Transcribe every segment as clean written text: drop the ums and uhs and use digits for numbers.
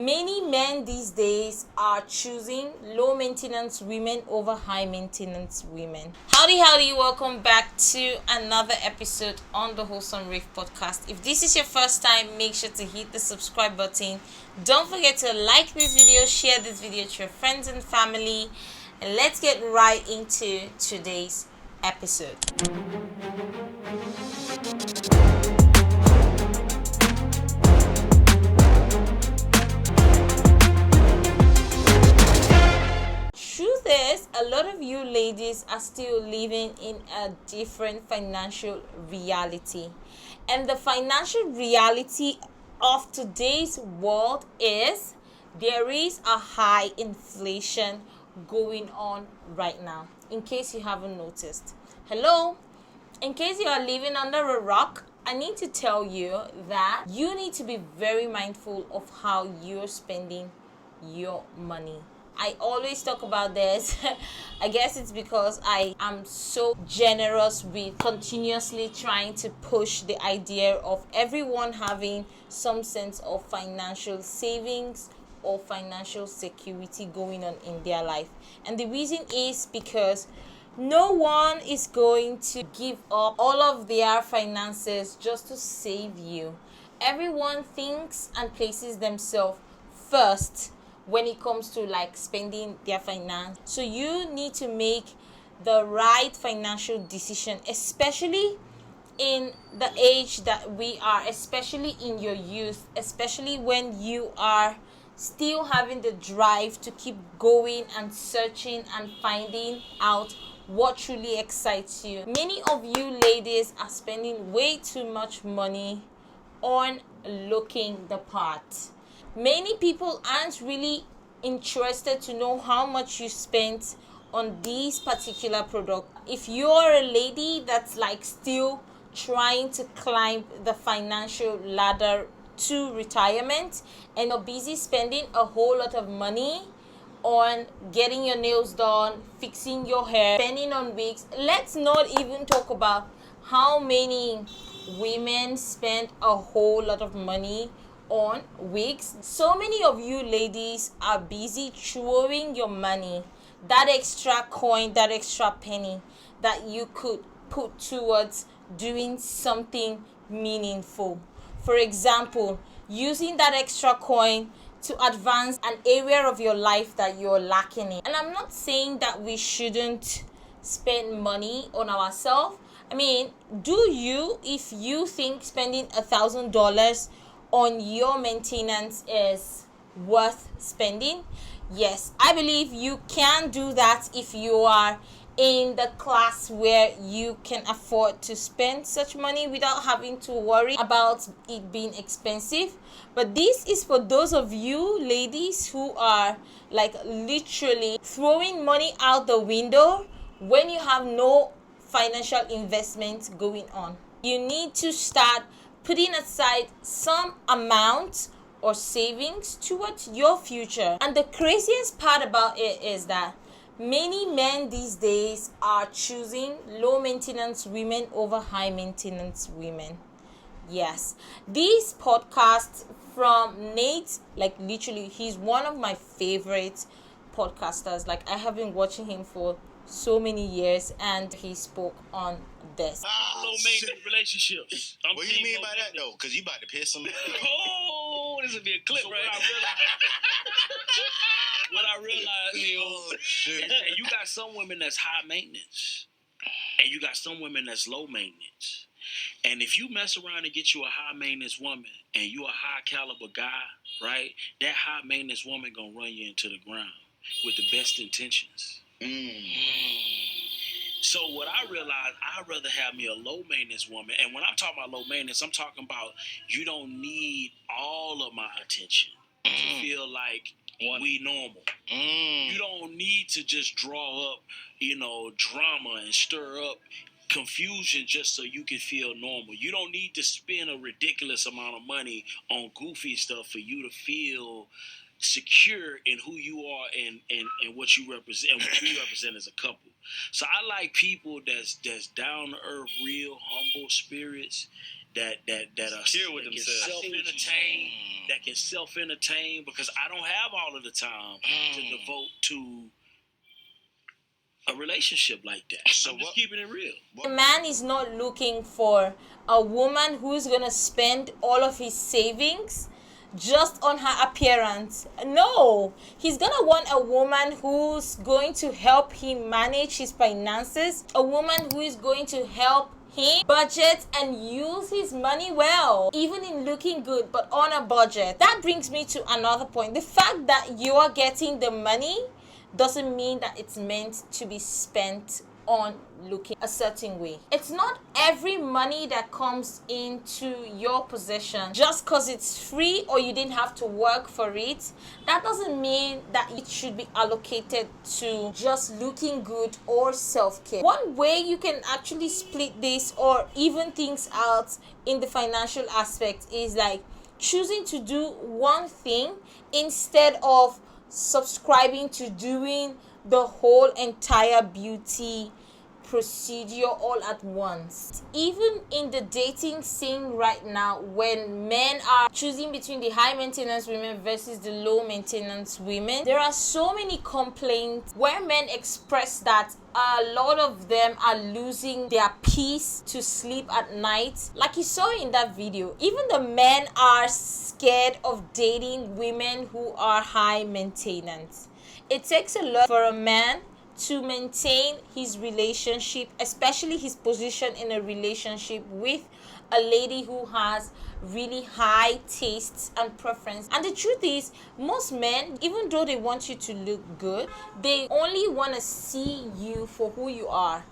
Many men these days are choosing low maintenance women over high maintenance women. Howdy, welcome back to another episode on the Wholesome Rave podcast. If this is your first time, make sure to hit the subscribe button. Don't forget to like this video, share this video to your friends and family, and let's get right into today's episode. Truth is, a lot of you ladies are still living in a different financial reality. And the financial reality of today's world is there is a high inflation going on right now, in case you haven't noticed. Hello? In case you are living under a rock, I need to tell you that you need to be very mindful of how you're spending your money. I always talk about this. I guess it's because I am so generous with continuously trying to push the idea of everyone having some sense of financial savings or financial security going on in their life. And the reason is because no one is going to give up all of their finances just to save you. Everyone thinks and places themselves first when it comes to like spending their finance. So you need to make the right financial decision, especially in the age that we are, especially in your youth, especially when you are still having the drive to keep going and searching and finding out what truly excites you. Many of you ladies are spending way too much money on looking the part. Many people aren't really interested to know how much you spent on these particular products. If you're a lady that's like still trying to climb the financial ladder to retirement and you're busy spending a whole lot of money on getting your nails done, fixing your hair, spending on wigs, let's not even talk about how many women spend a whole lot of money on wigs. So many of you ladies are busy throwing your money, that extra coin, that extra penny that you could put towards doing something meaningful. For example, using that extra coin to advance an area of your life that you're lacking in. And I'm not saying that we shouldn't spend money on ourselves. I mean, do you, if you think spending $1,000 on your maintenance is worth spending? Yes, I believe you can do that if you are in the class where you can afford to spend such money without having to worry about it being expensive. But this is for those of you ladies who are like literally throwing money out the window when you have no financial investment going on. You need to start putting aside some amount or savings towards your future. And the craziest part about it is that many men these days are choosing low maintenance women over high maintenance women. Yes, these podcasts from Nate, like literally, he's one of my favorite podcasters. Like, I have been watching him for so many years, and he spoke on this. Low maintenance relationships. What do you mean by that though? Because you about to piss somebody off. Oh, this would be a clip, right? What I realized is that you got some women that's high maintenance, and you got some women that's low maintenance. And if you mess around and get you a high maintenance woman, and you a high caliber guy, right? That high maintenance woman gonna run you into the ground with the best intentions. So what I realized, I'd rather have me a low maintenance woman. And when I'm talking about low maintenance, I'm talking about you don't need all of my attention to feel like we normal. You don't need to just draw up, drama and stir up confusion just so you can feel normal. You don't need to spend a ridiculous amount of money on goofy stuff for you to feel secure in who you are and what you represent, and what we represent as a couple. So I like people that's down to earth, real, humble spirits, that are Secure with themselves. self-entertain, that can self-entertain, because I don't have all of the time to devote to a relationship like that. So I'm just keeping it real. A man is not looking for a woman who's gonna spend all of his savings just on her appearance. No, he's gonna want a woman who's going to help him manage his finances, a woman who is going to help him budget and use his money well, even in looking good but on a budget. That brings me to another point. The fact that you are getting the money doesn't mean that it's meant to be spent on looking a certain way. It's not every money that comes into your possession just because it's free or you didn't have to work for it. That doesn't mean that it should be allocated to just looking good or self-care. One way you can actually split this or even things out in the financial aspect is like choosing to do one thing instead of subscribing to doing the whole entire beauty procedure all at once. Even in the dating scene right now, when men are choosing between the high maintenance women versus the low maintenance women, there are so many complaints where men express that a lot of them are losing their peace to sleep at night. Like you saw in that video, even the men are scared of dating women who are high maintenance. It takes a lot for a man to maintain his relationship, especially his position in a relationship with a lady who has really high tastes and preference. And the truth is, most men, even though they want you to look good, they only want to see you for who you are.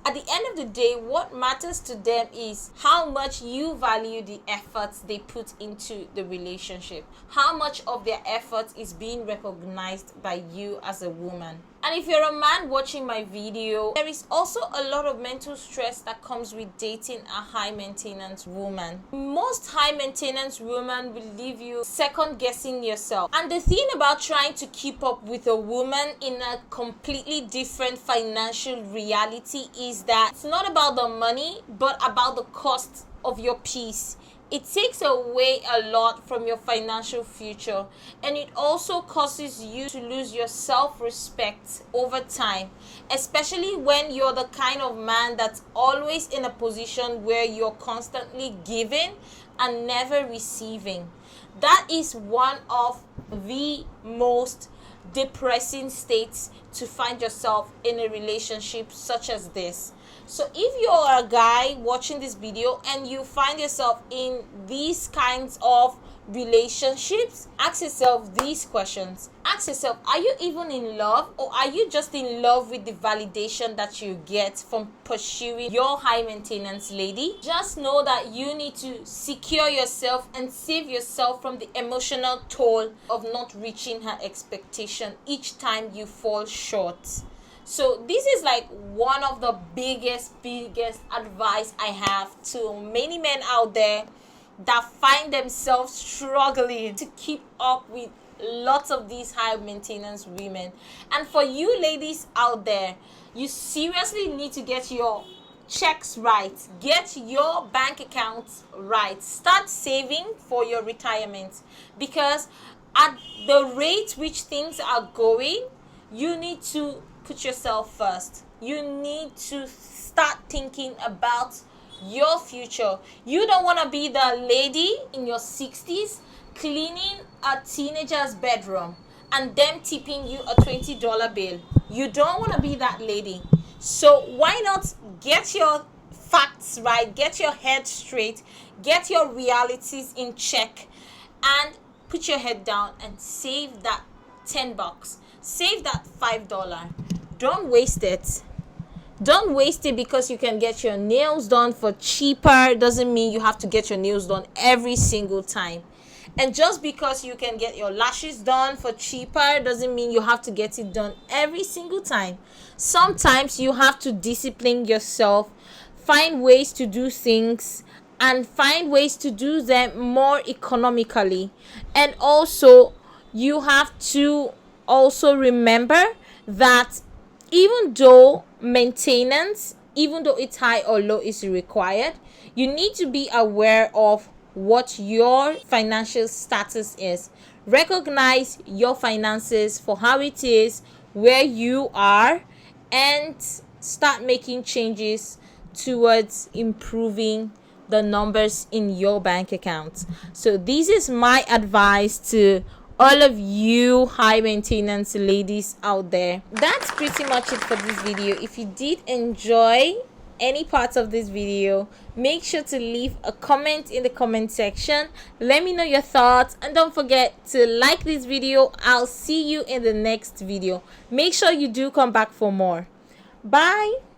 At the end of the day, what matters to them is how much you value the efforts they put into the relationship. How much of their effort is being recognized by you as a woman. And if you're a man watching my video, there is also a lot of mental stress that comes with dating a high maintenance woman. Most high maintenance women will leave you second guessing yourself. And the thing about trying to keep up with a woman in a completely different financial reality is that it's not about the money, but about the cost of your peace. It takes away a lot from your financial future, and it also causes you to lose your self-respect over time, especially when you're the kind of man that's always in a position where you're constantly giving and never receiving. That is one of the most depressing states to find yourself in a relationship such as this. So if you're a guy watching this video and you find yourself in these kinds of relationships, ask yourself these questions. Ask yourself, are you even in love, or are you just in love with the validation that you get from pursuing your high maintenance lady? Just know that you need to secure yourself and save yourself from the emotional toll of not reaching her expectation each time you fall short. So this is like one of the biggest advice I have to many men out there that find themselves struggling to keep up with lots of these high maintenance women. And for you ladies out there, you seriously need to get your checks right, get your bank accounts right, start saving for your retirement, because at the rate which things are going, you need to put yourself first. You need to start thinking about your future. You don't want to be the lady in your 60s cleaning a teenager's bedroom and them tipping you a $20 bill. You don't want to be that lady. So why not get your facts right, get your head straight, get your realities in check, and put your head down and save that $10. Save that $5. Don't waste it. Don't waste it because you can get your nails done for cheaper. Doesn't mean you have to get your nails done every single time. And just because you can get your lashes done for cheaper doesn't mean you have to get it done every single time. Sometimes you have to discipline yourself, find ways to do things, and find ways to do them more economically. And also, you have to also remember that even though maintenance even though it's high or low is required. You need to be aware of what your financial status is. Recognize your finances for how it is, where you are, and start making changes towards improving the numbers in your bank account. So this is my advice to all of you high maintenance ladies out there. That's pretty much it for this video. If you did enjoy any parts of this video, make sure to leave a comment in the comment section. Let me know your thoughts, and don't forget to like this video. I'll see you in the next video. Make sure you do come back for more. Bye.